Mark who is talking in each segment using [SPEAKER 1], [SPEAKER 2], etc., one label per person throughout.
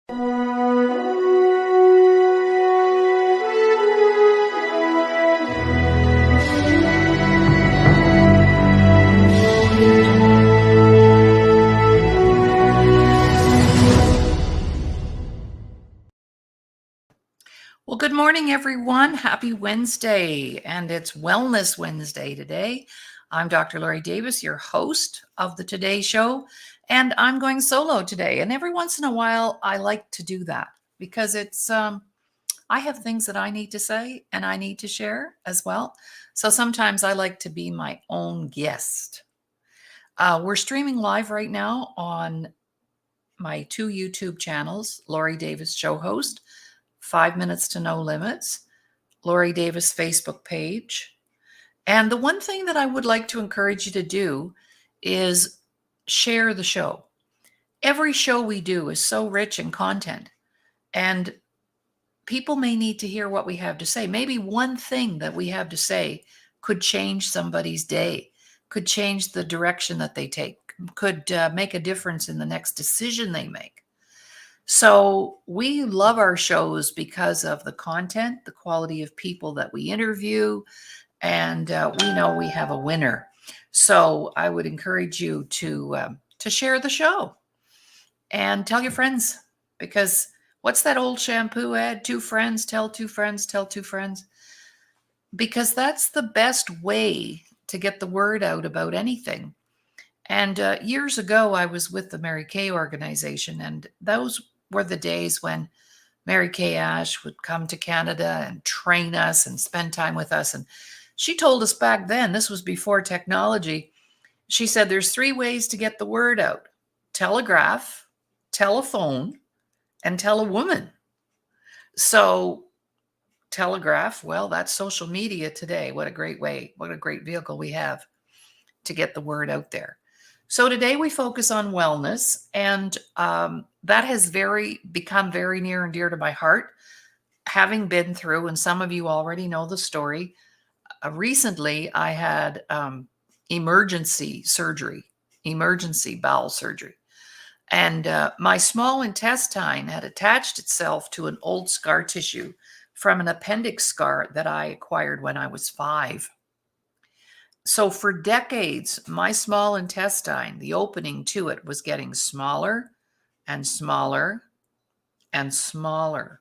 [SPEAKER 1] Well, good morning, everyone. Happy Wednesday, and it's Wellness Wednesday today. I'm Dr. Laurie Davis, your host of the Today Show, and I'm going solo today. And every once in a while, I like to do that because I have things that I need to say and I need to share as well. So sometimes I like to be my own guest. We're streaming live right now on my two YouTube channels, Laurie Davis Show Host, 5 Minutes to No Limits, Laurie Davis Facebook page. And the one thing that I would like to encourage you to do is share the show. Every show we do is so rich in content, and people may need to hear what we have to say. Maybe one thing that we have to say could change somebody's day, could change the direction that they take, could make a difference in the next decision they make. So we love our shows because of the content, the quality of people that we interview, and we know we have a winner. So I would encourage you to share the show and tell your friends, because what's that old shampoo ad? Two friends, tell two friends, tell two friends. Because that's the best way to get the word out about anything. And years ago, I was with the Mary Kay organization, and those were the days when Mary Kay Ash would come to Canada and train us and spend time with us. And she told us back then, this was before technology, she said there's 3 ways to get the word out: telegraph, telephone, and tell a woman. So telegraph, well, that's social media today. What a great way, what a great vehicle we have to get the word out there. So today we focus on wellness, and that has become very near and dear to my heart, having been through, and some of you already know the story. Recently, I had emergency bowel surgery, and my small intestine had attached itself to an old scar tissue from an appendix scar that I acquired when I was 5. So for decades, my small intestine, the opening to it, was getting smaller and smaller and smaller.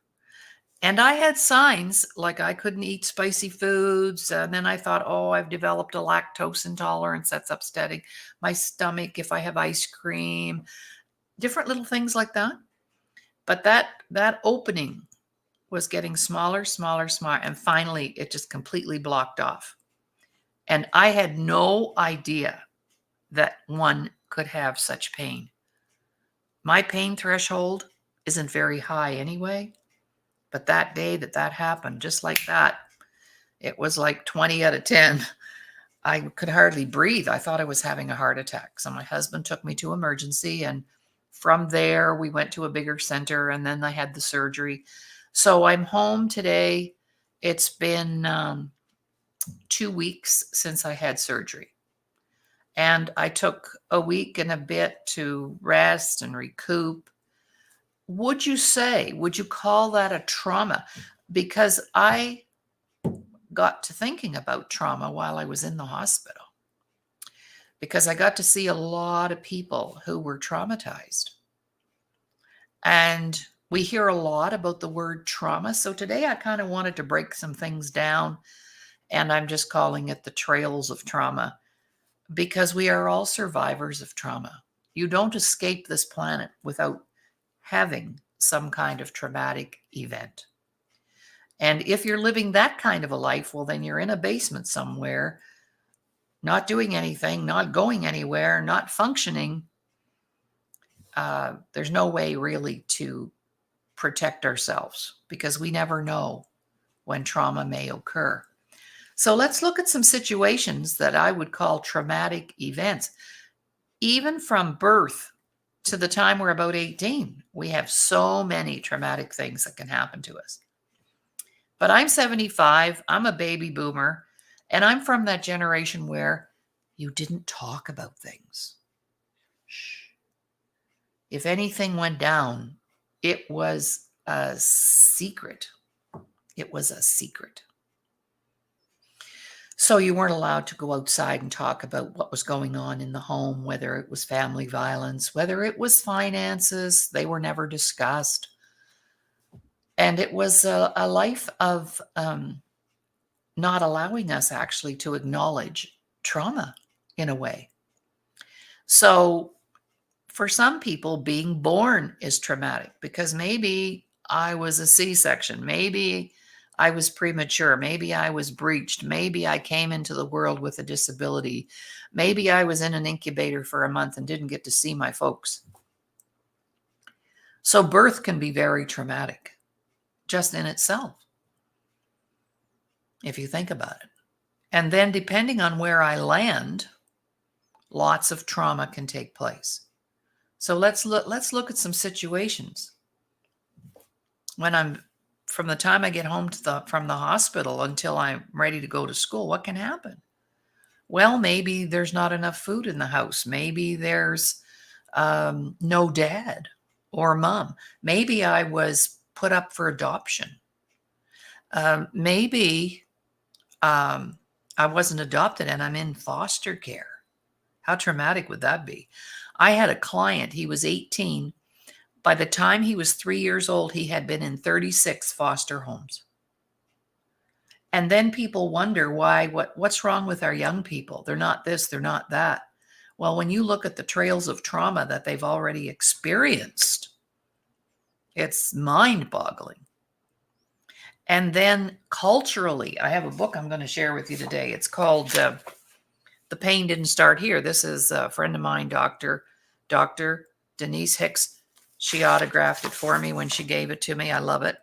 [SPEAKER 1] And I had signs like I couldn't eat spicy foods. And then I thought, oh, I've developed a lactose intolerance that's upsetting my stomach if I have ice cream, different little things like that. But that opening was getting smaller, smaller, smaller. And finally, it just completely blocked off. And I had no idea that one could have such pain. My pain threshold isn't very high anyway, but that day that happened, just like that, it was like 20 out of 10. I could hardly breathe. I thought I was having a heart attack. So my husband took me to emergency, and from there we went to a bigger center, and then I had the surgery. So I'm home today. It's been 2 weeks since I had surgery. And I took a week and a bit to rest and recoup. Would you call that a trauma? Because I got to thinking about trauma while I was in the hospital, because I got to see a lot of people who were traumatized. And we hear a lot about the word trauma. So today I kind of wanted to break some things down, and I'm just calling it the trails of trauma, because we are all survivors of trauma. You don't escape this planet without having some kind of traumatic event. And if you're living that kind of a life, well, then you're in a basement somewhere, not doing anything, not going anywhere, not functioning. There's no way really to protect ourselves, because we never know when trauma may occur. So let's look at some situations that I would call traumatic events. Even from birth to the time we're about 18, we have so many traumatic things that can happen to us. But I'm 75, I'm a baby boomer, and I'm from that generation where you didn't talk about things. Shh. If anything went down, It was a secret. It was a secret. So you weren't allowed to go outside and talk about what was going on in the home, whether it was family violence, whether it was finances. They were never discussed. And it was a life of not allowing us actually to acknowledge trauma in a way. So for some people, being born is traumatic because maybe I was a C-section, maybe I was premature, maybe I was breached, maybe I came into the world with a disability, maybe I was in an incubator for a month and didn't get to see my folks. So birth can be very traumatic just in itself, if you think about it. And then depending on where I land, lots of trauma can take place. So let's look at some situations. When I'm from the time I get home from the hospital until I'm ready to go to school, what can happen? Well, maybe there's not enough food in the house. Maybe there's no dad or mom. Maybe I was put up for adoption. Maybe I wasn't adopted and I'm in foster care. How traumatic would that be? I had a client, he was 18. By the time he was 3 years old, he had been in 36 foster homes. And then people wonder what's wrong with our young people? They're not this, they're not that. Well, when you look at the trails of trauma that they've already experienced, it's mind-boggling. And then culturally, I have a book I'm going to share with you today. It's called The Pain Didn't Start Here. This is a friend of mine, Dr. Denise Hicks. She autographed it for me when she gave it to me. I love it.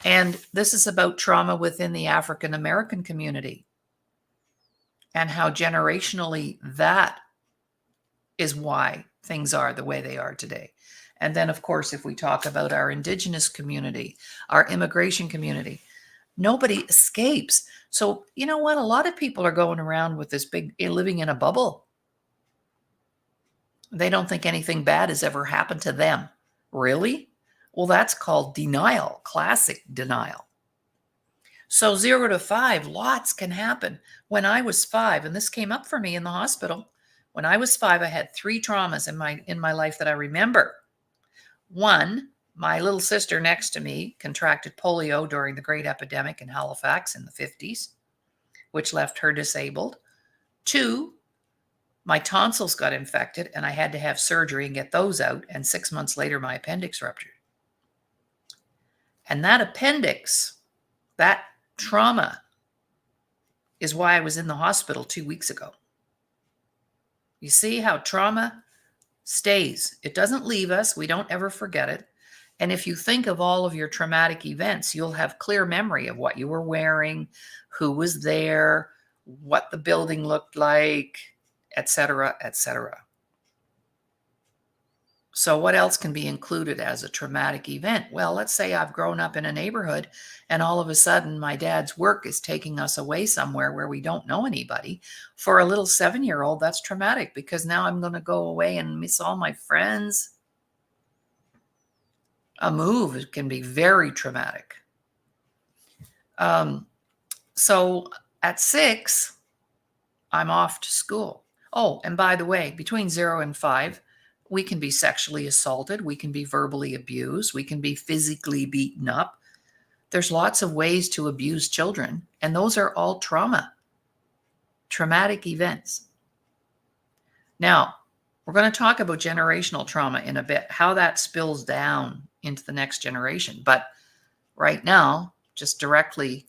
[SPEAKER 1] And this is about trauma within the African American community and how generationally that is why things are the way they are today. And then, of course, if we talk about our Indigenous community, our immigration community, nobody escapes. So, you know what? A lot of people are going around with this big, living in a bubble. They don't think anything bad has ever happened to them. Really? Well, that's called denial, classic denial. So 0 to 5, lots can happen. When I was 5, and this came up for me in the hospital, when I was 5, I had 3 traumas in my life that I remember. One, my little sister next to me contracted polio during the great epidemic in Halifax in the 50s, which left her disabled. 2, my tonsils got infected and I had to have surgery and get those out. And 6 months later, my appendix ruptured. And that appendix, that trauma, is why I was in the hospital 2 weeks ago. You see how trauma stays. It doesn't leave us. We don't ever forget it. And if you think of all of your traumatic events, you'll have clear memory of what you were wearing, who was there, what the building looked like, etc., etc. So what else can be included as a traumatic event? Well, let's say I've grown up in a neighborhood and all of a sudden my dad's work is taking us away somewhere where we don't know anybody. For a little 7-year-old, that's traumatic because now I'm going to go away and miss all my friends. A move can be very traumatic. So at 6, I'm off to school. Oh, and by the way, between 0 and 5, we can be sexually assaulted. We can be verbally abused. We can be physically beaten up. There's lots of ways to abuse children, and those are all traumatic events. Now, we're going to talk about generational trauma in a bit, how that spills down into the next generation. But right now, just directly,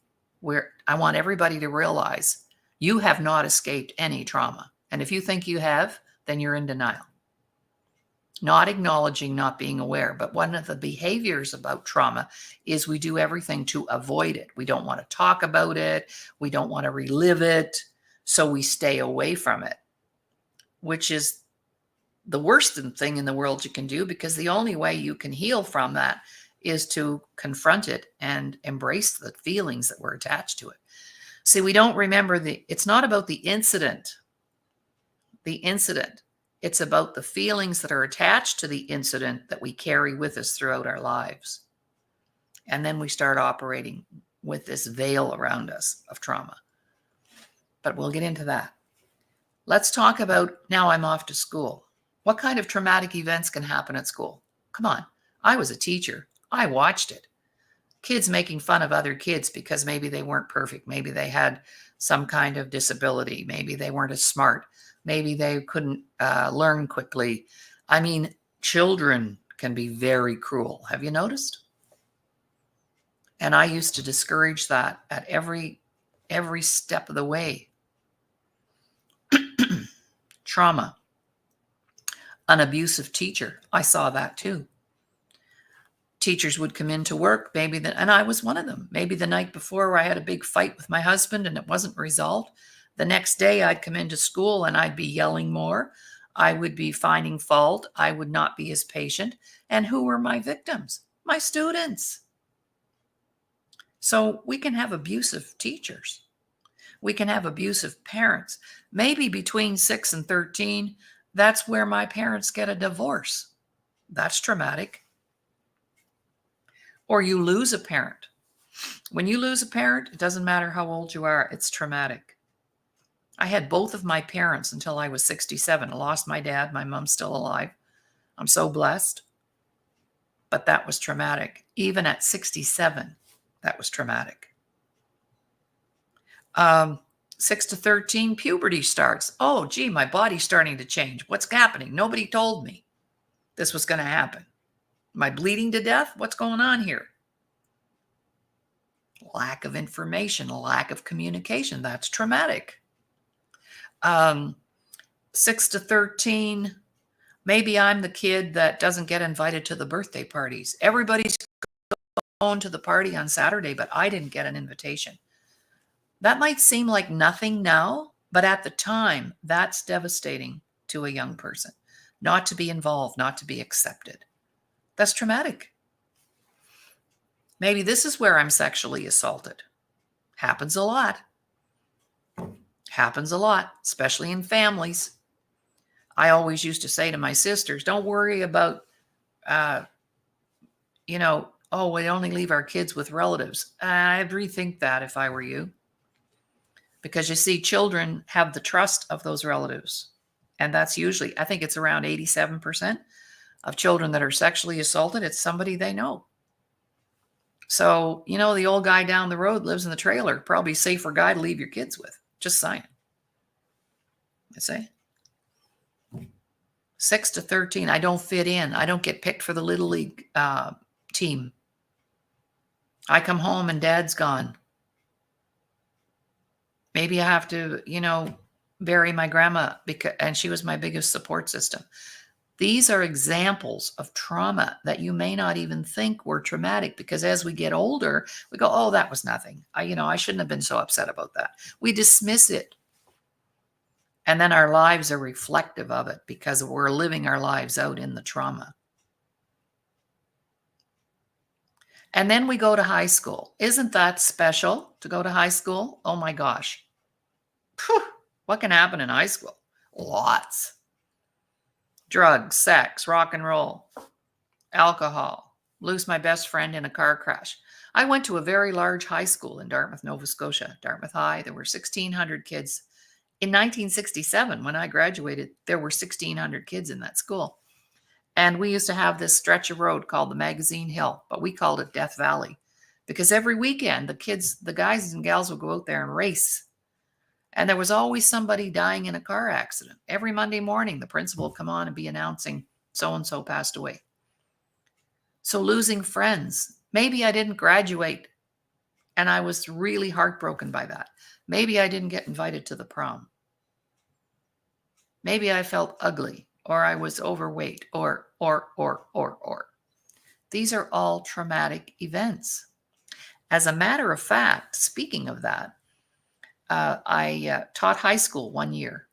[SPEAKER 1] I want everybody to realize you have not escaped any trauma. And if you think you have, then you're in denial. Not acknowledging, not being aware. But one of the behaviors about trauma is we do everything to avoid it. We don't want to talk about it. We don't want to relive it. So we stay away from it, which is the worst thing in the world you can do, because the only way you can heal from that is to confront it and embrace the feelings that were attached to it. See, we don't remember it's not about the incident. The incident It's about the feelings that are attached to the incident that we carry with us throughout our lives. And then we start operating with this veil around us of trauma. But we'll get into that. Let's talk about, now I'm off to school. What kind of traumatic events can happen at school? Come on. I was a teacher. I watched it. Kids making fun of other kids because maybe they weren't perfect. Maybe they had some kind of disability. Maybe they weren't as smart. Maybe they couldn't learn quickly. I mean, children can be very cruel. Have you noticed? And I used to discourage that at every step of the way. Trauma. An abusive teacher. I saw that too. Teachers would come into work, and I was one of them. Maybe the night before where I had a big fight with my husband and it wasn't resolved. The next day I'd come into school and I'd be yelling more. I would be finding fault. I would not be as patient. And who were my victims? My students. So we can have abusive teachers. We can have abusive parents. Maybe between 6 and 13, that's where my parents get a divorce. That's traumatic. Or you lose a parent. When you lose a parent, it doesn't matter how old you are, it's traumatic. I had both of my parents until I was 67. I lost my dad. My mom's still alive. I'm so blessed. But that was traumatic. Even at 67, that was traumatic. 6 to 13, puberty starts. Oh, gee, my body's starting to change. What's happening? Nobody told me this was going to happen. Am I bleeding to death? What's going on here? Lack of information, lack of communication. That's traumatic. 6 to 13, maybe I'm the kid that doesn't get invited to the birthday parties. Everybody's going to the party on Saturday, but I didn't get an invitation. That might seem like nothing now, but at the time, that's devastating to a young person. Not to be involved, not to be accepted. That's traumatic. Maybe this is where I'm sexually assaulted. Happens a lot. Happens a lot, especially in families. I always used to say to my sisters, don't worry about, oh, we only leave our kids with relatives. I'd rethink that if I were you. Because you see, children have the trust of those relatives. And that's usually, I think it's around 87% of children that are sexually assaulted. It's somebody they know. So, the old guy down the road lives in the trailer, probably a safer guy to leave your kids with. Just saying. I say. 6 to 13, I don't fit in. I don't get picked for the Little League team. I come home and dad's gone. Maybe I have to, bury my grandma and she was my biggest support system. These are examples of trauma that you may not even think were traumatic, because as we get older, we go, oh, that was nothing. I shouldn't have been so upset about that. We dismiss it. And then our lives are reflective of it because we're living our lives out in the trauma. And then we go to high school. Isn't that special to go to high school? Oh my gosh. Whew. What can happen in high school? Lots. Drugs, sex, rock and roll, alcohol, lose my best friend in a car crash. I went to a very large high school in Dartmouth, Nova Scotia, Dartmouth High. There were 1,600 kids. In 1967, when I graduated, there were 1,600 kids in that school. And we used to have this stretch of road called the Magazine Hill, but we called it Death Valley, because every weekend the guys and gals would go out there and race. And there was always somebody dying in a car accident. Every Monday morning, the principal would come on and be announcing so-and-so passed away. So losing friends. Maybe I didn't graduate and I was really heartbroken by that. Maybe I didn't get invited to the prom. Maybe I felt ugly, or I was overweight, or. These are all traumatic events. As a matter of fact, speaking of that, I taught high school 1 year.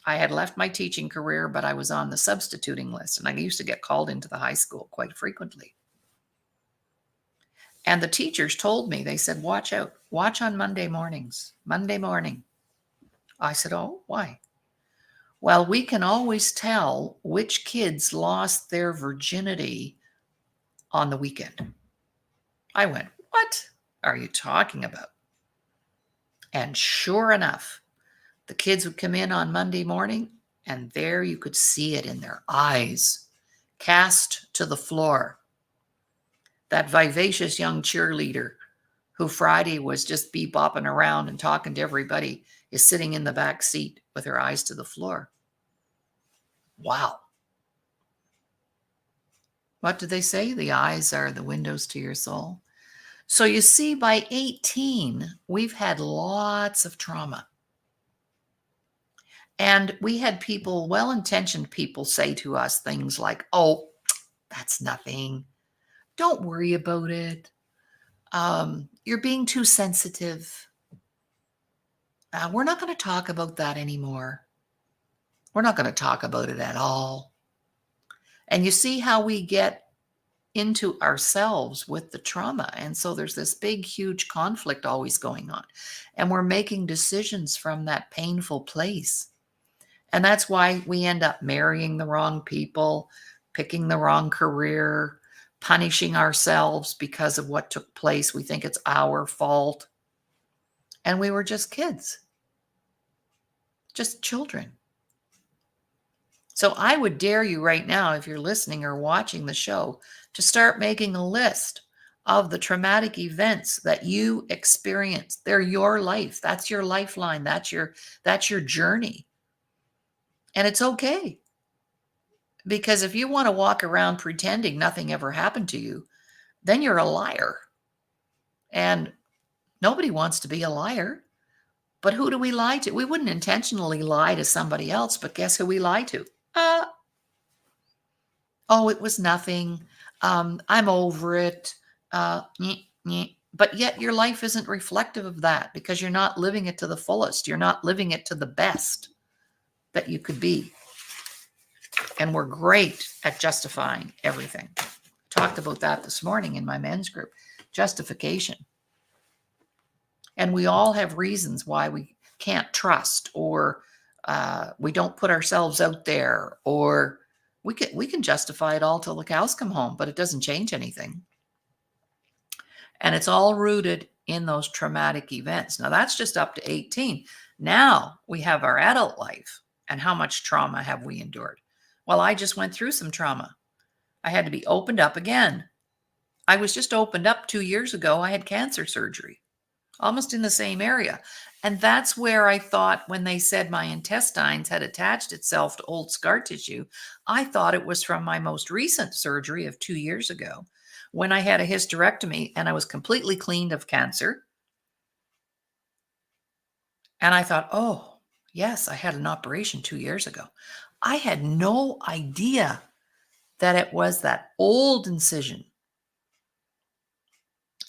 [SPEAKER 1] I had left my teaching career, but I was on the substituting list, and I used to get called into the high school quite frequently. And the teachers told me, they said, watch out, watch on Monday mornings, Monday morning. I said, oh, why? Well, we can always tell which kids lost their virginity on the weekend. I went, what are you talking about? And sure enough, the kids would come in on Monday morning, and there you could see it in their eyes, cast to the floor. That vivacious young cheerleader who Friday was just bebopping around and talking to everybody is sitting in the back seat with her eyes to the floor. Wow. What do they say? The eyes are the windows to your soul. So you see, by 18, we've had lots of trauma. And we had people, well-intentioned people, say to us things like, oh, that's nothing. Don't worry about it. You're being too sensitive. We're not going to talk about that anymore. We're not going to talk about it at all. And you see how we get into ourselves with the trauma. And so there's this big, huge conflict always going on. And we're making decisions from that painful place. And that's why we end up marrying the wrong people, picking the wrong career, punishing ourselves because of what took place. We think it's our fault. And we were just kids, just children. So I would dare you right now, if you're listening or watching the show, to start making a list of the traumatic events that you experienced. They're your life. That's your lifeline. That's your journey. And it's okay. Because if you want to walk around pretending nothing ever happened to you, then you're a liar. And nobody wants to be a liar. But who do we lie to? We wouldn't intentionally lie to somebody else, but guess who we lie to? Oh, it was nothing. I'm over it. Nyeh, nyeh. But yet your life isn't reflective of that because you're not living it to the fullest. You're not living it to the best that you could be. And we're great at justifying everything. Talked about that this morning in my men's group. Justification. And we all have reasons why we can't trust, or we don't put ourselves out there, or we can justify it all till the cows come home, but it doesn't change anything. And it's all rooted in those traumatic events. Now that's just up to 18. Now we have our adult life, and how much trauma have we endured? Well, I just went through some trauma. I had to be opened up again. I was just opened up 2 years ago. I had cancer surgery, almost in the same area. And that's where I thought, when they said my intestines had attached itself to old scar tissue, I thought it was from my most recent surgery of 2 years ago, when I had a hysterectomy and I was completely cleaned of cancer. And I thought, oh, yes, I had an operation 2 years ago. I had no idea that it was that old incision,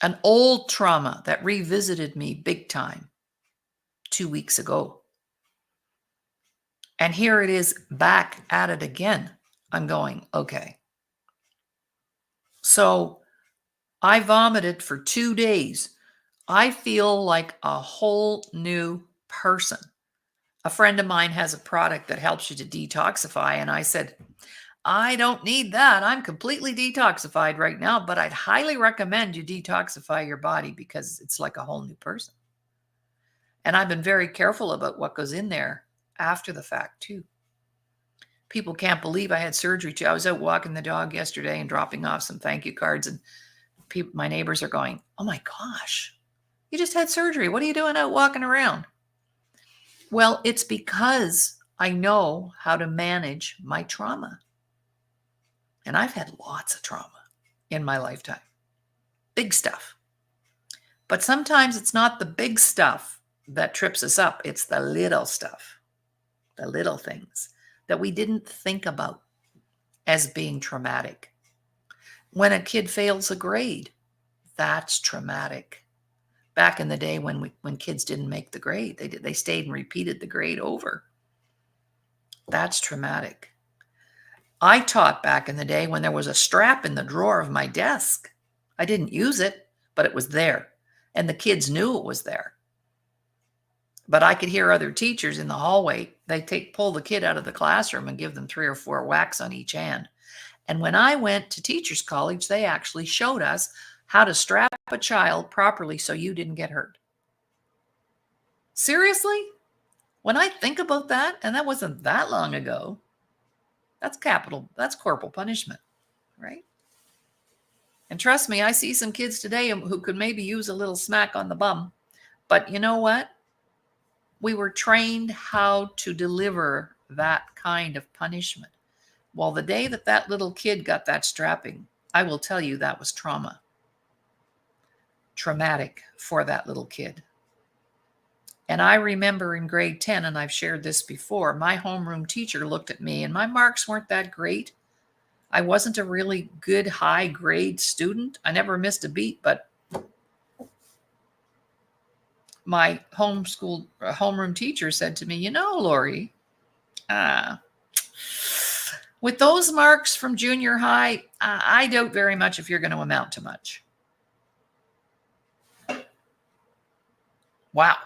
[SPEAKER 1] an old trauma that revisited me big time 2 weeks ago. And here it is back at it again. I'm going, okay. So I vomited for 2 days. I feel like a whole new person. A friend of mine has a product that helps you to detoxify. And I said, I don't need that. I'm completely detoxified right now, but I'd highly recommend you detoxify your body because it's like a whole new person. And I've been very careful about what goes in there after the fact too. People can't believe I had surgery too. I was out walking the dog yesterday and dropping off some thank you cards, and people, my neighbors are going, oh my gosh, you just had surgery. What are you doing out walking around? Well, it's because I know how to manage my trauma. And I've had lots of trauma in my lifetime. Big stuff. But sometimes it's not the big stuff that trips us up. It's the little stuff, the little things that we didn't think about as being traumatic. When a kid fails a grade, that's traumatic. Back in the day when kids didn't make the grade, they stayed and repeated the grade over. That's traumatic. I taught back in the day when there was a strap in the drawer of my desk. I didn't use it, but it was there. And the kids knew it was there. But I could hear other teachers in the hallway. They pull the kid out of the classroom and give them 3 or 4 whacks on each hand. And when I went to teachers college, they actually showed us how to strap a child properly so you didn't get hurt. Seriously? When I think about that, and that wasn't that long ago, that's corporal punishment, right? And trust me, I see some kids today who could maybe use a little smack on the bum. But you know what? We were trained how to deliver that kind of punishment. Well, the day that little kid got that strapping, I will tell you that was traumatic for that little kid. And I remember in grade 10, and I've shared this before, my homeroom teacher looked at me, and my marks weren't that great. I wasn't a really good high grade student. I never missed a beat, but my homeroom teacher said to me, you know, Laurie, with those marks from junior high, I doubt very much if you're going to amount to much. Wow.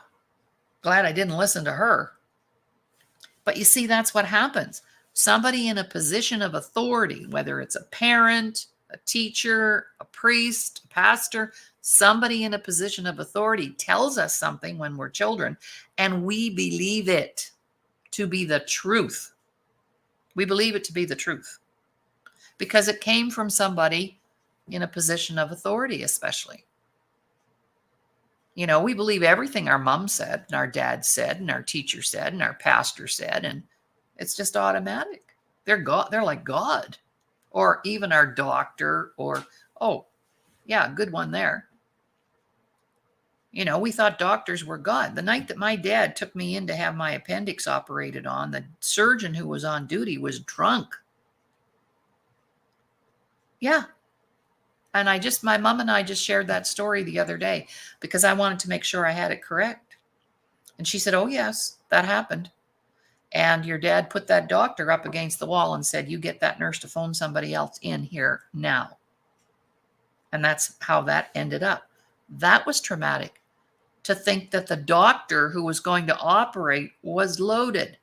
[SPEAKER 1] Glad I didn't listen to her. But you see, that's what happens. Somebody in a position of authority, whether it's a parent, a teacher, a priest, a pastor, somebody in a position of authority tells us something when we're children, and we believe it to be the truth. We believe it to be the truth because it came from somebody in a position of authority, especially. You know, we believe everything our mom said and our dad said and our teacher said and our pastor said, and it's just automatic. They're like God, or even our doctor, or, oh, yeah, good one there. You know, we thought doctors were God. The night that my dad took me in to have my appendix operated on, the surgeon who was on duty was drunk. Yeah. And my mom and I just shared that story the other day because I wanted to make sure I had it correct. And she said, oh, yes, that happened. And your dad put that doctor up against the wall and said, you get that nurse to phone somebody else in here now. And that's how that ended up. That was traumatic, to think that the doctor who was going to operate was loaded.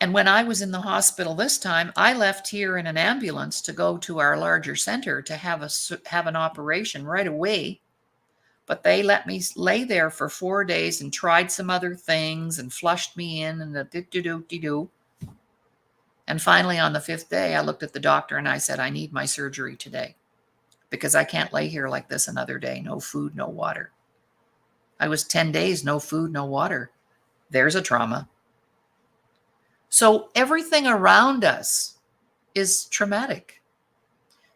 [SPEAKER 1] And when I was in the hospital this time, I left here in an ambulance to go to our larger center to have an operation right away. But they let me lay there for 4 days and tried some other things and flushed me in and the do-do-do-do-do. And finally, on the 5th day, I looked at the doctor and I said, I need my surgery today because I can't lay here like this another day. No food, no water. I was 10 days, no food, no water. There's a trauma. So everything around us is traumatic.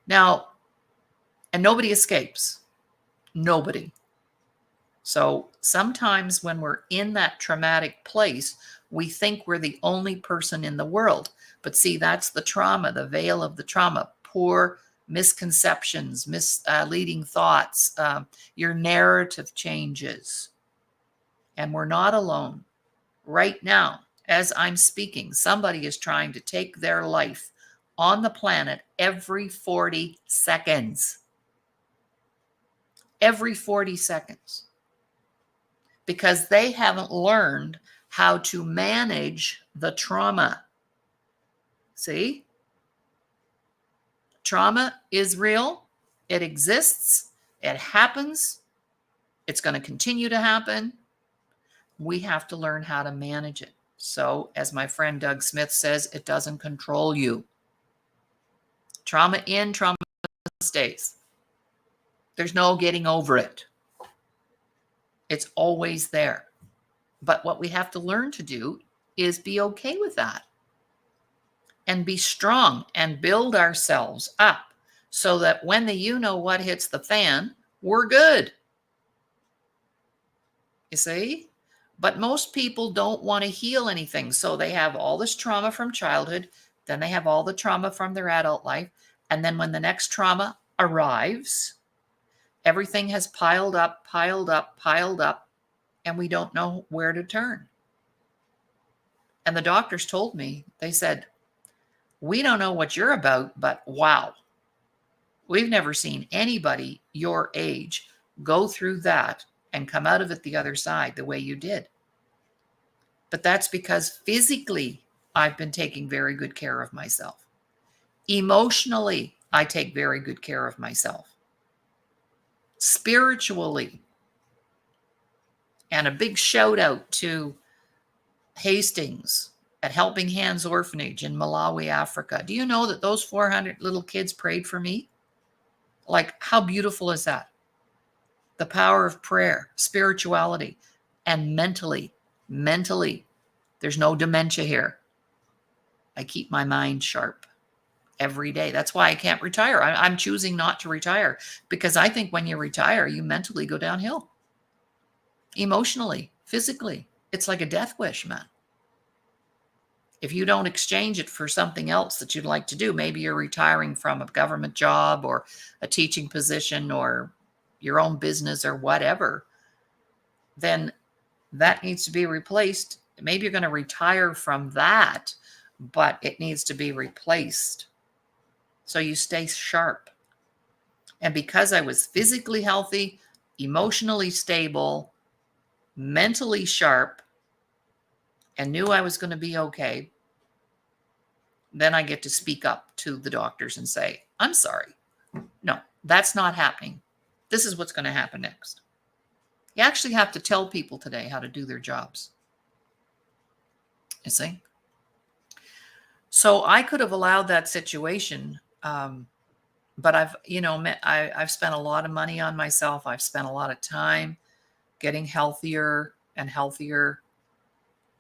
[SPEAKER 1] Now, and nobody escapes. Nobody. So sometimes when we're in that traumatic place, we think we're the only person in the world. But see, that's the trauma, the veil of the trauma, poor misconceptions, misleading thoughts, your narrative changes. And we're not alone. Right now, as I'm speaking, somebody is trying to take their life on the planet every 40 seconds. Every 40 seconds. Because they haven't learned how to manage the trauma. See? Trauma is real. It exists. It happens. It's going to continue to happen. We have to learn how to manage it. So, as my friend Doug Smith says, it doesn't control you. Trauma in, trauma stays. There's no getting over it. It's always there. But what we have to learn to do is be okay with that and be strong and build ourselves up so that when the you-know-what hits the fan, we're good. You see? But most people don't want to heal anything. So they have all this trauma from childhood. Then they have all the trauma from their adult life. And then when the next trauma arrives, everything has piled up, and we don't know where to turn. And the doctors told me, they said, we don't know what you're about, but wow, we've never seen anybody your age go through that and come out of it the other side the way you did. But that's because physically, I've been taking very good care of myself. Emotionally, I take very good care of myself. Spiritually, and a big shout out to Hastings at Helping Hands Orphanage in Malawi, Africa. Do you know that those 400 little kids prayed for me? Like, how beautiful is that? The power of prayer, spirituality, and mentally. There's no dementia here. I keep my mind sharp every day. That's why I can't retire. I'm choosing not to retire, because I think when you retire, you mentally go downhill. Emotionally, physically. It's like a death wish, man. If you don't exchange it for something else that you'd like to do, maybe you're retiring from a government job or a teaching position or your own business or whatever, then that needs to be replaced. Maybe you're going to retire from that, but it needs to be replaced so you stay sharp. And because I was physically healthy, emotionally stable, mentally sharp, and knew I was going to be okay, then I get to speak up to the doctors and say, I'm sorry. No, that's not happening. This is what's going to happen next. You actually have to tell people today how to do their jobs. You see? So I could have allowed that situation, but I've spent a lot of money on myself. I've spent a lot of time getting healthier and healthier,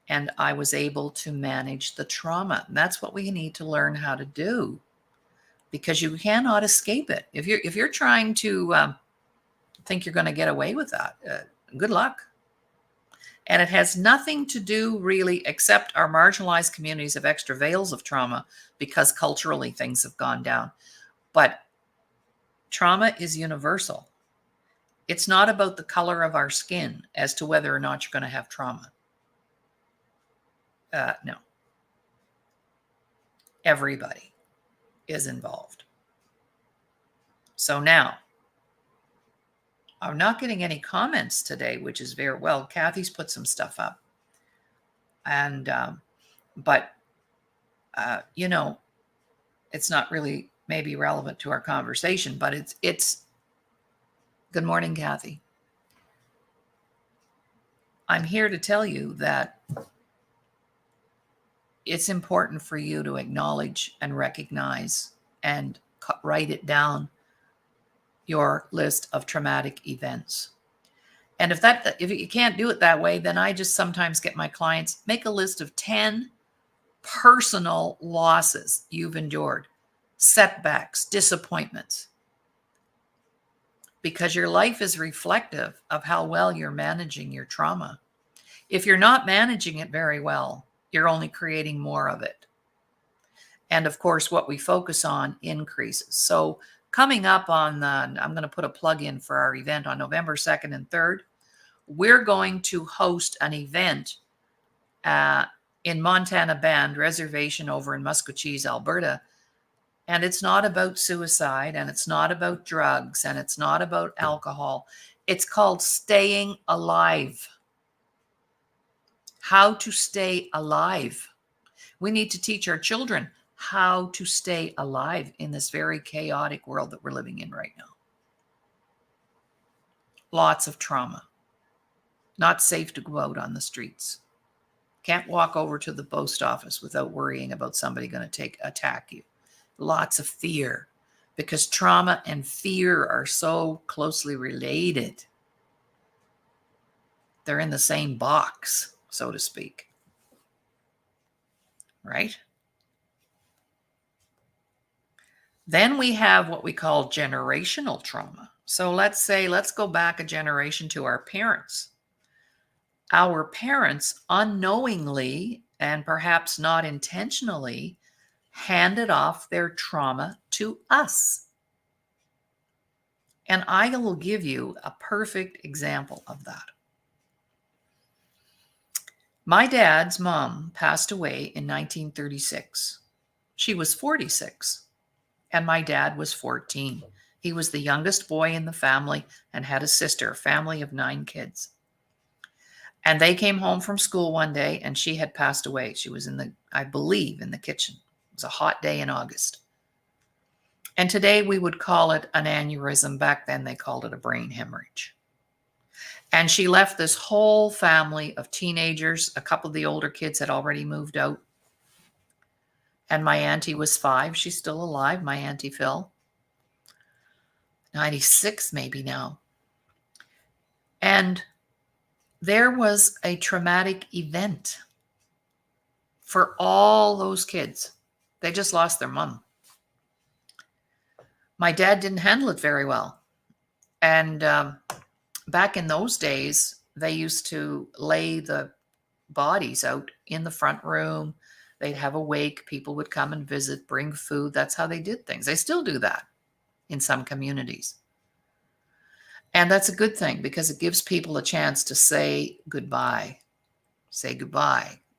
[SPEAKER 1] and I was able to manage the trauma. And that's what we need to learn how to do, because you cannot escape it. If you're trying to think you're going to get away with that, good luck. And it has nothing to do really, except our marginalized communities have extra veils of trauma because culturally things have gone down. But trauma is universal. It's not about the color of our skin as to whether or not you're going to have trauma. No. Everybody is involved. So now, I'm not getting any comments today, which is very well. Kathy's put some stuff up. And, it's not really maybe relevant to our conversation, but it's good morning, Kathy. I'm here to tell you that it's important for you to acknowledge and recognize and write it down, your list of traumatic events. And if you can't do it that way, then I just sometimes get my clients make a list of 10 personal losses you've endured, setbacks, disappointments, because your life is reflective of how well you're managing your trauma. If you're not managing it very well, you're only creating more of it. And of course, what we focus on increases. So coming up on I'm going to put a plug in for our event on November 2nd and 3rd. We're going to host an event in Montana Band Reservation over in Musquecheese, Alberta. And it's not about suicide, and it's not about drugs, and it's not about alcohol. It's called Staying Alive. How to stay alive. We need to teach our children how to stay alive in this very chaotic world that we're living in right now. Lots of trauma. Not safe to go out on the streets. Can't walk over to the post office without worrying about somebody going to attack you. Lots of fear, because trauma and fear are so closely related. They're in the same box, so to speak. Right? Then we have what we call generational trauma. So let's go back a generation to our parents. Our parents unknowingly, and perhaps not intentionally, handed off their trauma to us. And I will give you a perfect example of that. My dad's mom passed away in 1936. She was 46, and my dad was 14. He was the youngest boy in the family and had a sister, a family of 9 kids. And they came home from school one day and she had passed away. She was I believe, in the kitchen. It was a hot day in August. And today we would call it an aneurysm. Back then they called it a brain hemorrhage. And she left this whole family of teenagers. A couple of the older kids had already moved out. And my auntie was 5. She's still alive, my Auntie Phil. 96 maybe now. And there was a traumatic event for all those kids. They just lost their mom. My dad didn't handle it very well. And back in those days, they used to lay the bodies out in the front room. They'd have a wake. People would come and visit, bring food. That's how they did things. They still do that in some communities. And that's a good thing because it gives people a chance to say goodbye,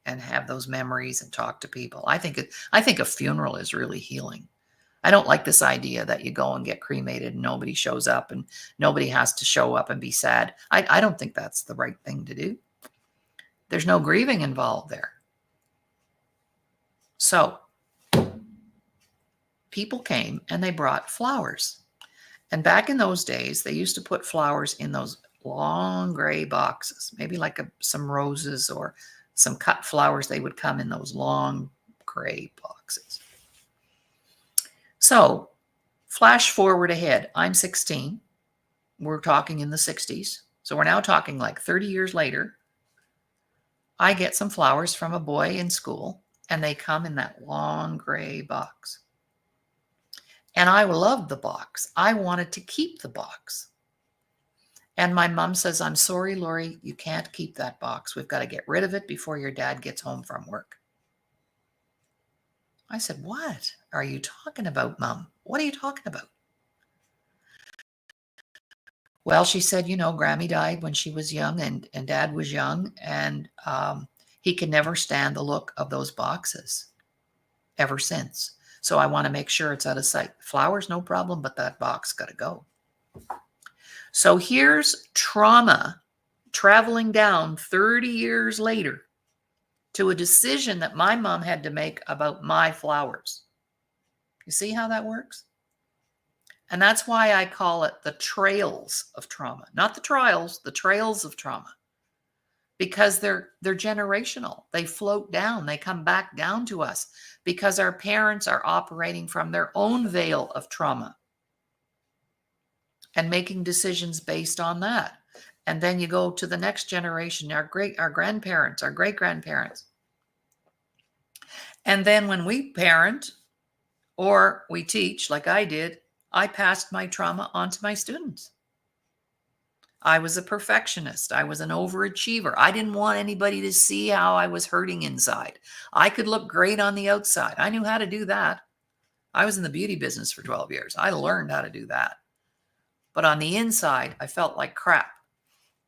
[SPEAKER 1] and have those memories and talk to people. I think a funeral is really healing. I don't like this idea that you go and get cremated and nobody shows up and nobody has to show up and be sad. I don't think that's the right thing to do. There's no grieving involved there. So people came and they brought flowers. And back in those days, they used to put flowers in those long gray boxes, maybe like some roses or some cut flowers. They would come in those long gray boxes. So flash forward ahead. I'm 16. We're talking in the 60s. So we're now talking like 30 years later. I get some flowers from a boy in school, and they come in that long gray box. And I loved the box. I wanted to keep the box. And my mom says, I'm sorry, Laurie, you can't keep that box. We've got to get rid of it before your dad gets home from work. I said, what are you talking about, Mom? What are you talking about? Well, she said, Grammy died when she was young and Dad was young. And he could never stand the look of those boxes ever since. So I want to make sure it's out of sight. Flowers, no problem, but that box got to go. So here's trauma traveling down 30 years later to a decision that my mom had to make about my flowers. You see how that works? And that's why I call it the trails of trauma, not the trials, the trails of trauma, because they're generational. They float down, they come back down to us because our parents are operating from their own veil of trauma and making decisions based on that. And then you go to the next generation, our grandparents, our great-grandparents. And then when we parent or we teach, like I did, I passed my trauma on to my students. I was a perfectionist. I was an overachiever. I didn't want anybody to see how I was hurting inside. I could look great on the outside. I knew how to do that. I was in the beauty business for 12 years. I learned how to do that. But on the inside, I felt like crap.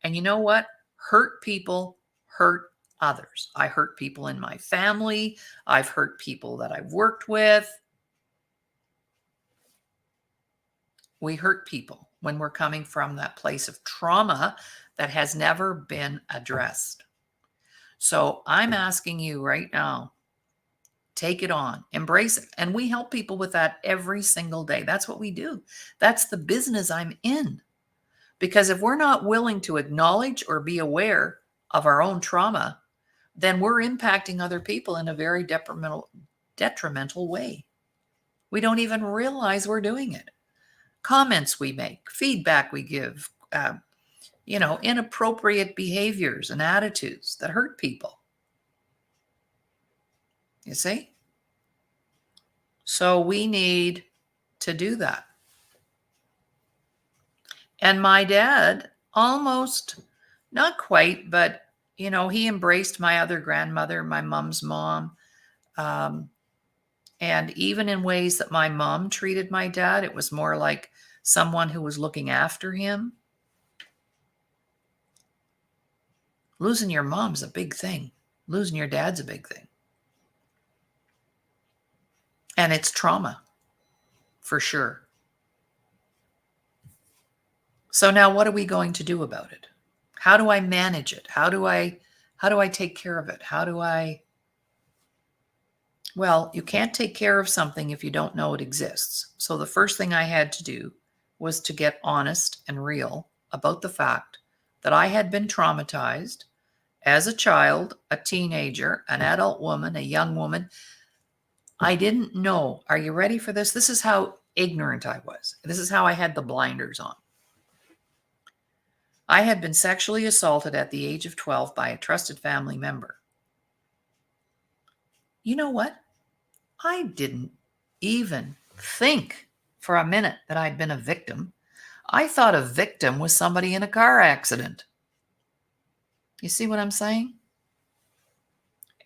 [SPEAKER 1] And you know what? Hurt people hurt others. I hurt people in my family. I've hurt people that I've worked with. We hurt people when we're coming from that place of trauma that has never been addressed. So I'm asking you right now, take it on, embrace it. And we help people with that every single day. That's what we do. That's the business I'm in. Because if we're not willing to acknowledge or be aware of our own trauma, then we're impacting other people in a very detrimental way. We don't even realize we're doing it. Comments we make, feedback we give, inappropriate behaviors and attitudes that hurt people. You see? So we need to do that. And my dad almost, not quite, but, he embraced my other grandmother, my mom's mom. And even in ways that my mom treated my dad, it was more like someone who was looking after him. Losing your mom's a big thing. Losing your dad's a big thing. And it's trauma, for sure. So now what are we going to do about it? How do I manage it? How do I take care of it? Well, you can't take care of something if you don't know it exists. So the first thing I had to do was to get honest and real about the fact that I had been traumatized as a child, a teenager, an adult woman, a young woman. I didn't know. Are you ready for this? This is how ignorant I was. This is how I had the blinders on. I had been sexually assaulted at the age of 12 by a trusted family member. You know what? I didn't even think for a minute that I'd been a victim. I thought a victim was somebody in a car accident. You see what I'm saying?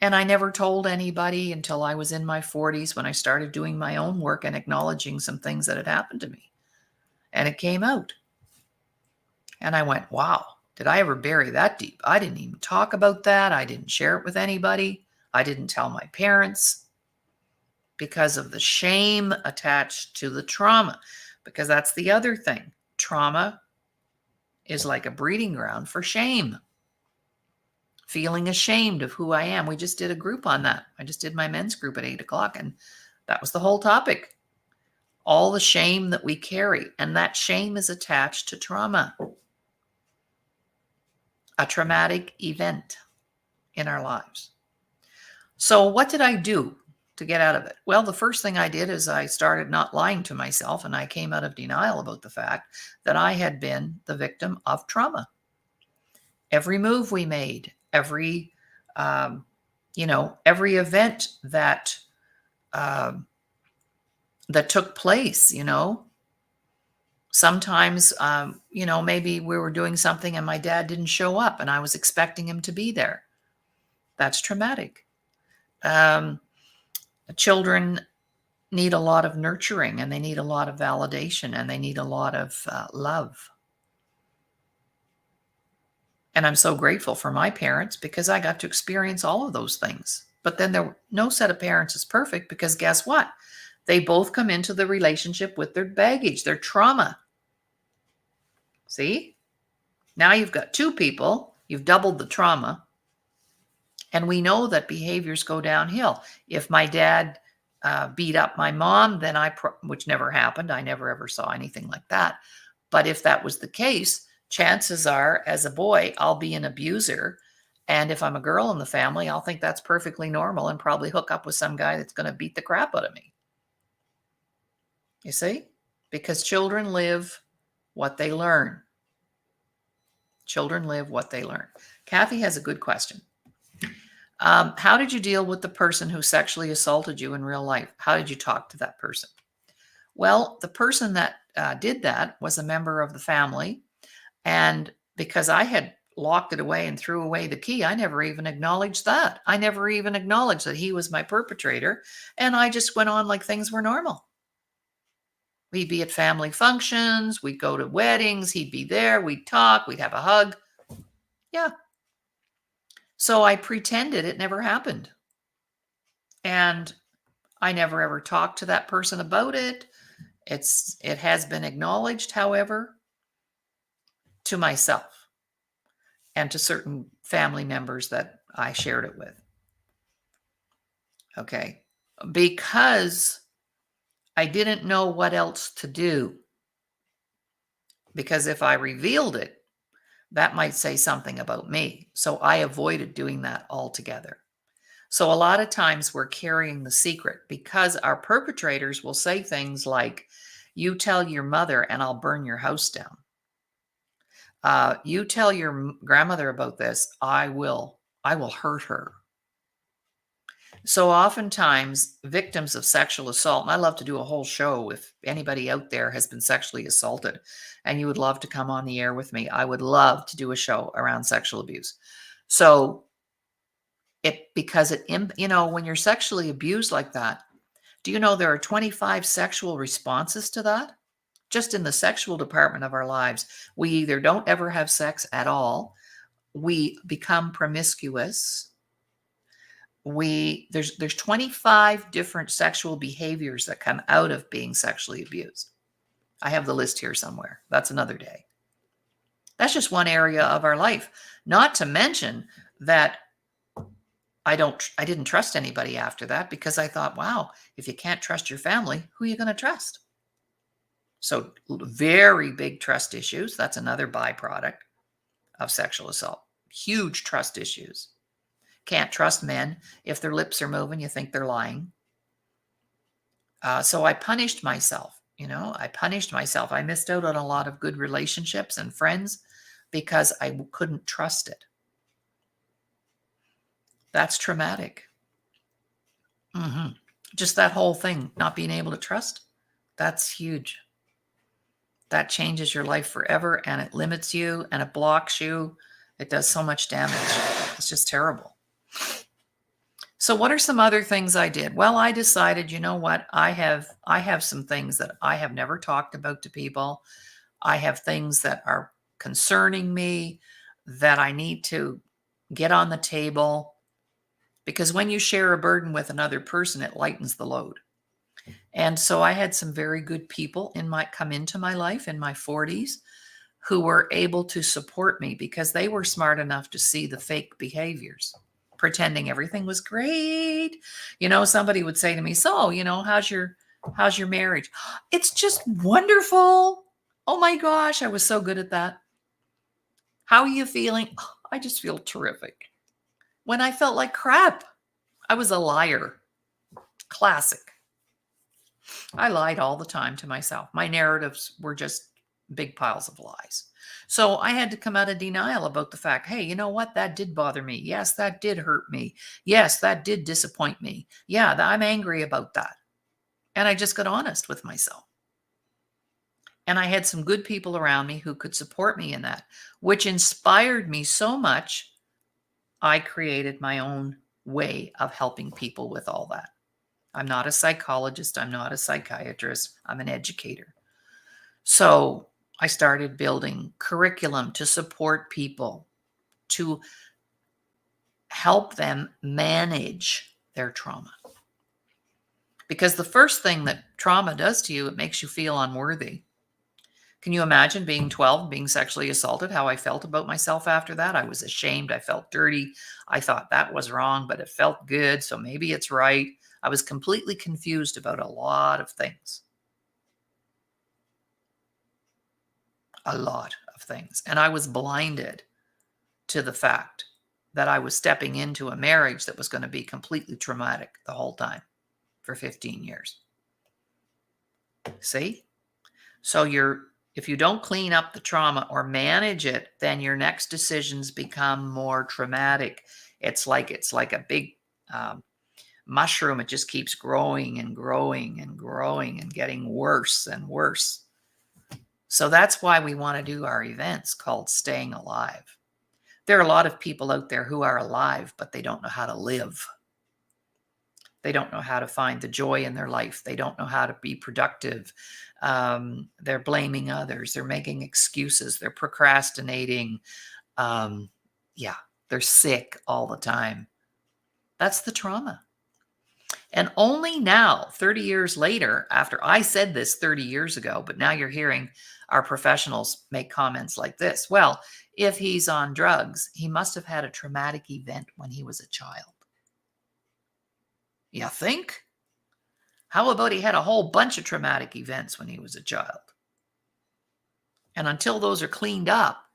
[SPEAKER 1] And I never told anybody until I was in my 40s when I started doing my own work and acknowledging some things that had happened to me. And it came out. And I went, wow, did I ever bury that deep? I didn't even talk about that. I didn't share it with anybody. I didn't tell my parents because of the shame attached to the trauma. Because that's the other thing. Trauma is like a breeding ground for shame. Feeling ashamed of who I am. We just did a group on that. I just did my men's group at 8 o'clock, and that was the whole topic. All the shame that we carry, and that shame is attached to trauma. A traumatic event in our lives. So what did I do to get out of it? Well, the first thing I did is I started not lying to myself, and I came out of denial about the fact that I had been the victim of trauma. Every move we made, every every event that that took place, sometimes, maybe we were doing something and my dad didn't show up and I was expecting him to be there. That's traumatic. Children need a lot of nurturing, and they need a lot of validation, and they need a lot of love. And I'm so grateful for my parents because I got to experience all of those things. But then no set of parents is perfect, because guess what? They both come into the relationship with their baggage, their trauma. See? Now you've got two people, you've doubled the trauma. And we know that behaviors go downhill. If my dad beat up my mom, then which never happened. I never ever saw anything like that. But if that was the case, chances are, as a boy, I'll be an abuser. And if I'm a girl in the family, I'll think that's perfectly normal and probably hook up with some guy that's going to beat the crap out of me. You see? Because children live what they learn. Children live what they learn. Kathy has a good question. How did you deal with the person who sexually assaulted you in real life? How did you talk to that person? Well, the person that did that was a member of the family. And because I had locked it away and threw away the key, I never even acknowledged that. I never even acknowledged that he was my perpetrator. And I just went on like things were normal. We'd be at family functions. We'd go to weddings. He'd be there. We'd talk. We'd have a hug. Yeah. So I pretended it never happened. And I never ever talked to that person about it. It has been acknowledged, however, to myself and to certain family members that I shared it with. Okay. Because I didn't know what else to do. Because if I revealed it, that might say something about me. So I avoided doing that altogether. So a lot of times we're carrying the secret because our perpetrators will say things like, you tell your mother and I'll burn your house down. You tell your grandmother about this, I will hurt her. So oftentimes victims of sexual assault, and I love to do a whole show if anybody out there has been sexually assaulted and you would love to come on the air with me, I would love to do a show around sexual abuse. So when you're sexually abused like that, do you know there are 25 sexual responses to that? Just in the sexual department of our lives, we either don't ever have sex at all, we become promiscuous. There's 25 different sexual behaviors that come out of being sexually abused. I have the list here somewhere. That's another day. That's just one area of our life. Not to mention that I didn't trust anybody after that, because I thought, wow, if you can't trust your family, who are you going to trust? So very big trust issues. That's another byproduct of sexual assault. Huge trust issues. Can't trust men. If their lips are moving, you think they're lying. So I punished myself. I punished myself. I missed out on a lot of good relationships and friends because I couldn't trust it. That's traumatic. Just that whole thing, not being able to trust, that's huge. That changes your life forever, and it limits you and it blocks you. It does so much damage. It's just terrible. So what are some other things I did? Well, I decided, you know what? I have some things that I have never talked about to people. I have things that are concerning me that I need to get on the table, because when you share a burden with another person, it lightens the load. And so I had some very good people come into my life in my 40s who were able to support me, because they were smart enough to see the fake behaviors, pretending everything was great. Somebody would say to me, so, how's your marriage? It's just wonderful. Oh my gosh, I was so good at that. How are you feeling? "Oh, I just feel terrific." When I felt like crap, I was a liar. Classic. I lied all the time to myself. My narratives were just big piles of lies. So I had to come out of denial about the fact, hey, you know what? That did bother me. Yes, that did hurt me. Yes, that did disappoint me. Yeah, I'm angry about that. And I just got honest with myself. And I had some good people around me who could support me in that, which inspired me so much. I created my own way of helping people with all that. I'm not a psychologist. I'm not a psychiatrist. I'm an educator. So I started building curriculum to support people, to help them manage their trauma. Because the first thing that trauma does to you, it makes you feel unworthy. Can you imagine being 12 and being sexually assaulted? How I felt about myself after that? I was ashamed. I felt dirty. I thought that was wrong, but it felt good, so maybe it's right. I was completely confused about a lot of things. A lot of things. And I was blinded to the fact that I was stepping into a marriage that was going to be completely traumatic the whole time for 15 years. See? So if you don't clean up the trauma or manage it, then your next decisions become more traumatic. It's like a big mushroom. It just keeps growing and growing and growing and getting worse and worse. So that's why we want to do our events called Staying Alive. There are a lot of people out there who are alive, but they don't know how to live. They don't know how to find the joy in their life. They don't know how to be productive. They're blaming others. They're making excuses. They're procrastinating. They're sick all the time. That's the trauma. And only now, 30 years later, after I said this 30 years ago, but now you're hearing our professionals make comments like this. Well, if he's on drugs, he must have had a traumatic event when he was a child. You think? How about he had a whole bunch of traumatic events when he was a child? And until those are cleaned up,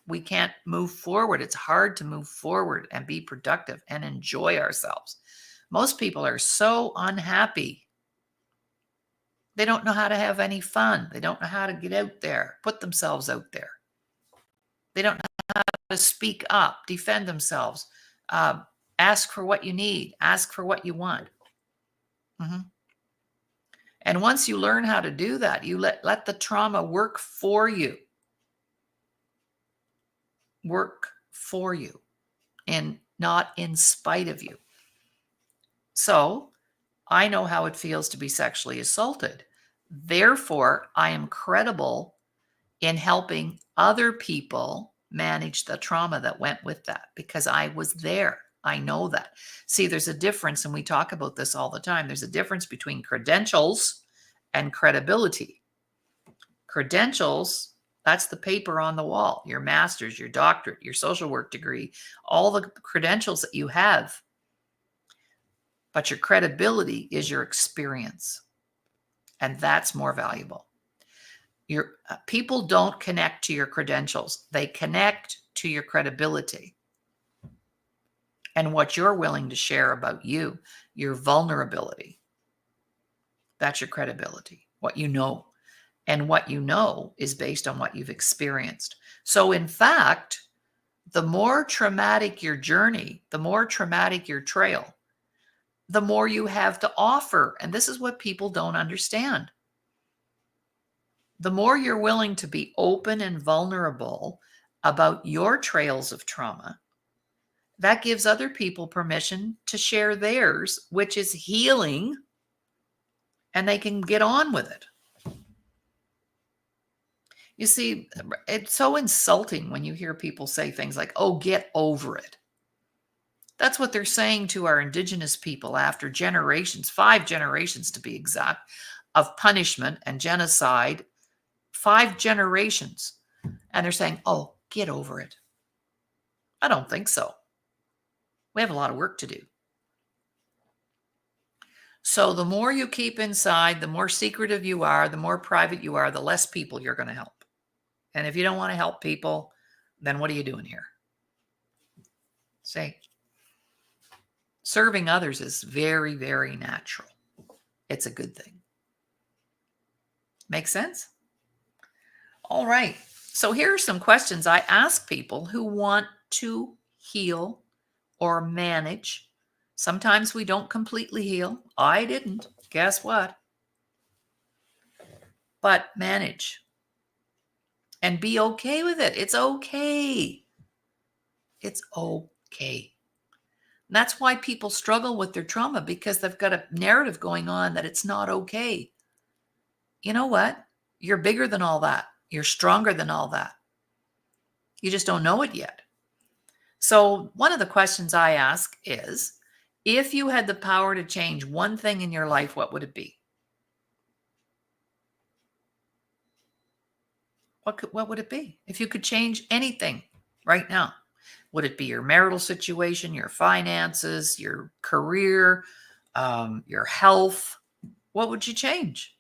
[SPEAKER 1] we can't move forward. It's hard to move forward and be productive and enjoy ourselves. Most people are so unhappy. They don't know how to have any fun. They don't know how to get out there, put themselves out there. They don't know how to speak up, defend themselves, ask for what you need, ask for what you want. And once you learn how to do that, you let the trauma work for you. Work for you and not in spite of you. So I know how it feels to be sexually assaulted. Therefore, I am credible in helping other people manage the trauma that went with that, because I was there. I know that. See, there's a difference, and we talk about this all the time. There's a difference between credentials and credibility. Credentials That's the paper on the wall, your master's, your doctorate, your social work degree, all the credentials that you have. But your credibility is your experience. And that's more valuable. Your people don't connect to your credentials. They connect to your credibility and what you're willing to share about you, your vulnerability. That's your credibility, what you know. And what you know is based on what you've experienced. So in fact, the more traumatic your journey, the more traumatic your trail, the more you have to offer. And this is what people don't understand. The more you're willing to be open and vulnerable about your trails of trauma, that gives other people permission to share theirs, which is healing, and they can get on with it. You see, it's so insulting when you hear people say things like, oh, get over it. That's what they're saying to our Indigenous people after generations, 5 generations to be exact, of punishment and genocide. 5 generations. And they're saying, oh, get over it. I don't think so. We have a lot of work to do. So the more you keep inside, the more secretive you are, the more private you are, the less people you're going to help. And if you don't want to help people, then what are you doing here? Say, serving others is very, very natural. It's a good thing. Make sense? All right. So here are some questions I ask people who want to heal or manage. Sometimes we don't completely heal. I didn't. Guess what? But manage. And be okay with it. It's okay. It's okay. And that's why people struggle with their trauma, because they've got a narrative going on that it's not okay. You know what? You're bigger than all that. You're stronger than all that. You just don't know it yet. So one of the questions I ask is, if you had the power to change one thing in your life, what would it be? What would it be? If you could change anything right now, would it be your marital situation, your finances, your career, your health? What would you change?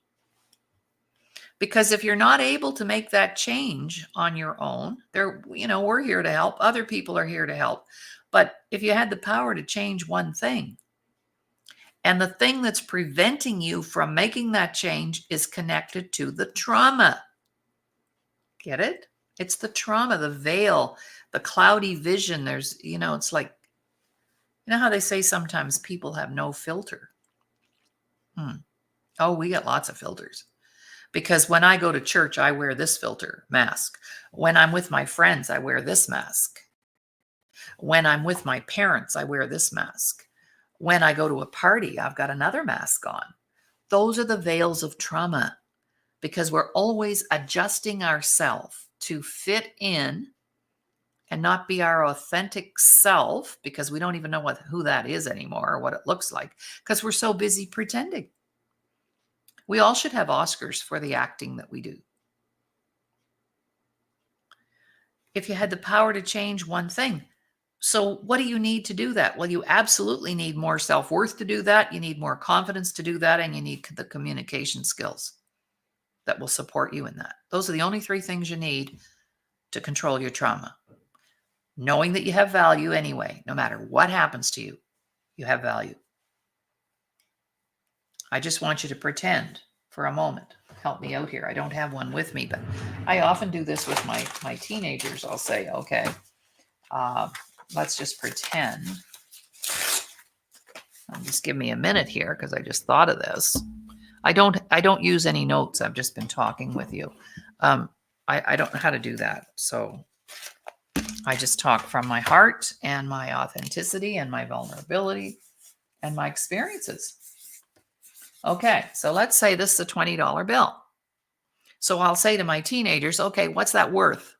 [SPEAKER 1] Because if you're not able to make that change on your own, we're here to help. Other people are here to help. But if you had the power to change one thing, and the thing that's preventing you from making that change is connected to the trauma. Get it? It's the trauma, the veil, the cloudy vision. There's, it's like, how they say sometimes people have no filter. Oh, we got lots of filters. Because when I go to church, I wear this filter mask. When I'm with my friends, I wear this mask. When I'm with my parents, I wear this mask. When I go to a party, I've got another mask on. Those are the veils of trauma, because we're always adjusting ourselves to fit in and not be our authentic self, because we don't even know who that is anymore or what it looks like, because we're so busy pretending. We all should have Oscars for the acting that we do. If you had the power to change one thing, so what do you need to do that? Well, you absolutely need more self-worth to do that. You need more confidence to do that. And you need the communication skills that will support you in that. Those are the only 3 things you need to control your trauma. Knowing that you have value anyway, no matter what happens to you, you have value. I just want you to pretend for a moment. Help me out here. I don't have one with me, but I often do this with my teenagers. I'll say, okay, let's just pretend. Just give me a minute here, because I just thought of this. I don't use any notes. I've just been talking with you. I don't know how to do that. So I just talk from my heart and my authenticity and my vulnerability and my experiences. Okay, so let's say this is a $20 bill. So I'll say to my teenagers, okay, what's that worth?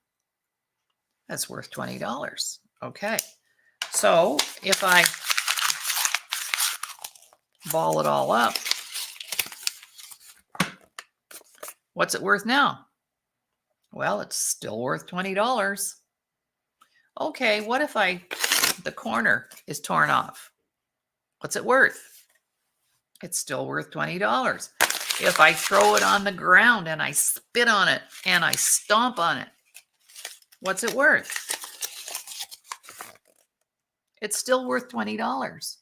[SPEAKER 1] That's worth $20. Okay, so if I ball it all up, what's it worth now? Well, it's still worth $20. Okay, what if the corner is torn off? What's it worth? It's still worth $20. If I throw it on the ground and I spit on it and I stomp on it, what's it worth? It's still worth $20.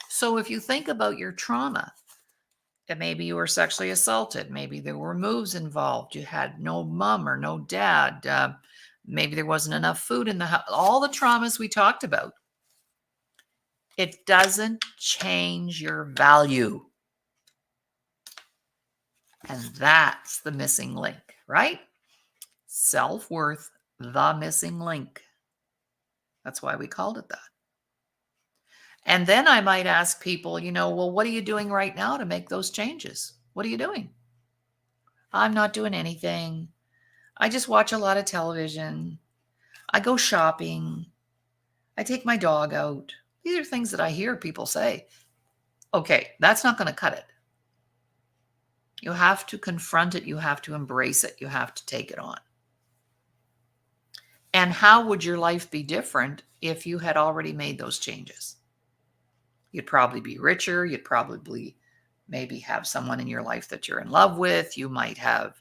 [SPEAKER 1] So if you think about your trauma, that maybe you were sexually assaulted, maybe there were moves involved, you had no mom or no dad, maybe there wasn't enough food in the house, all the traumas we talked about, it doesn't change your value. And that's the missing link, right? Self-worth, the missing link. That's why we called it that. And then I might ask people, well, what are you doing right now to make those changes? What are you doing? I'm not doing anything. I just watch a lot of television. I go shopping. I take my dog out. These are things that I hear people say. Okay, that's not going to cut it. You have to confront it. You have to embrace it. You have to take it on. And how would your life be different if you had already made those changes? You'd probably be richer. You'd probably maybe have someone in your life that you're in love with. You might have,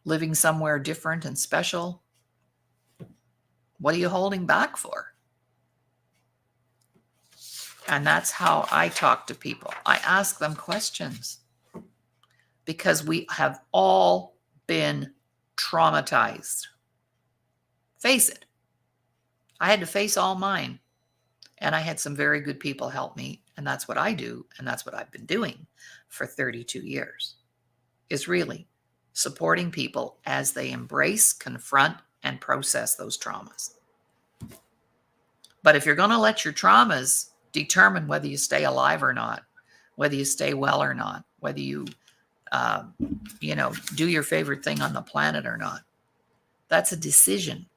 [SPEAKER 1] living somewhere different and special. What are you holding back for? And that's how I talk to people. I ask them questions because we have all been traumatized. Face it. I had to face all mine. And I had some very good people help me. And that's what I do. And that's what I've been doing for 32 years, is really supporting people as they embrace, confront, and process those traumas. But if you're going to let your traumas determine whether you stay alive or not, whether you stay well or not, whether you, do your favorite thing on the planet or not, that's a decision.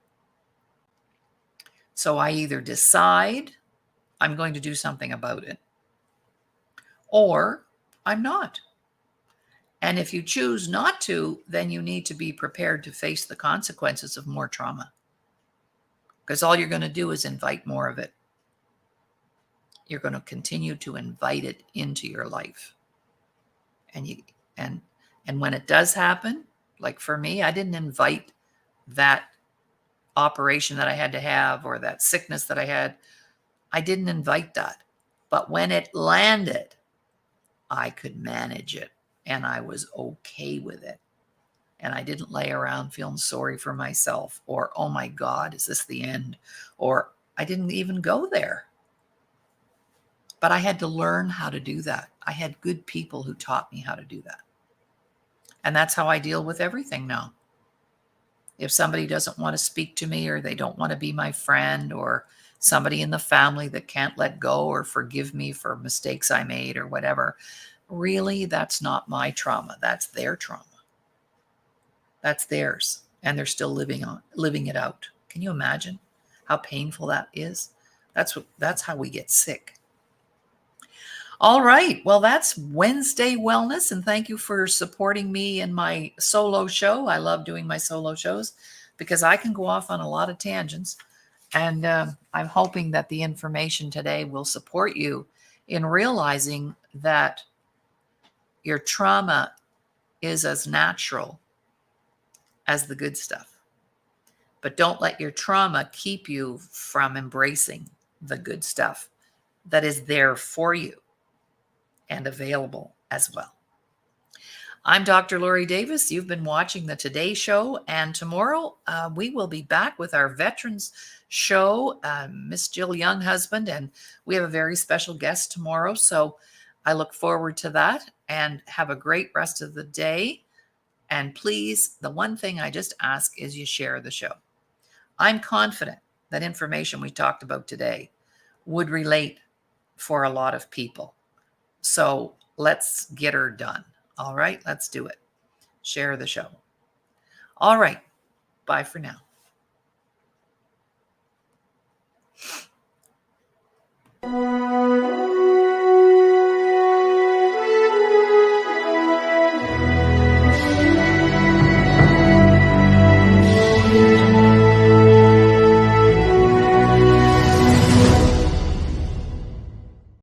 [SPEAKER 1] So I either decide I'm going to do something about it, or I'm not. And if you choose not to, then you need to be prepared to face the consequences of more trauma. Because all you're going to do is invite more of it. You're going to continue to invite it into your life. And when it does happen, like for me, I didn't invite that operation that I had to have or that sickness that I had. I didn't invite that. But when it landed, I could manage it and I was okay with it. And I didn't lay around feeling sorry for myself or, oh my God, is this the end? Or I didn't even go there. But I had to learn how to do that. I had good people who taught me how to do that. And that's how I deal with everything now. If somebody doesn't want to speak to me or they don't want to be my friend or somebody in the family that can't let go or forgive me for mistakes I made or whatever, really, that's not my trauma. That's their trauma. That's theirs. And they're still living it out. Can you imagine how painful that is? That's how we get sick. All right. Well, that's Wednesday Wellness. And thank you for supporting me in my solo show. I love doing my solo shows because I can go off on a lot of tangents. And I'm hoping that the information today will support you in realizing that your trauma is as natural as the good stuff. But don't let your trauma keep you from embracing the good stuff that is there for you and available as well. I'm Dr. Laurie Davis. You've been watching the Today Show, and tomorrow we will be back with our Veterans Show, Miss Jill Younghusband, and we have a very special guest tomorrow. So I look forward to that, and have a great rest of the day. And please, the one thing I just ask is you share the show. I'm confident that information we talked about today would relate for a lot of people. So let's get her done. All right, let's do it. Share the show. All right, bye for now.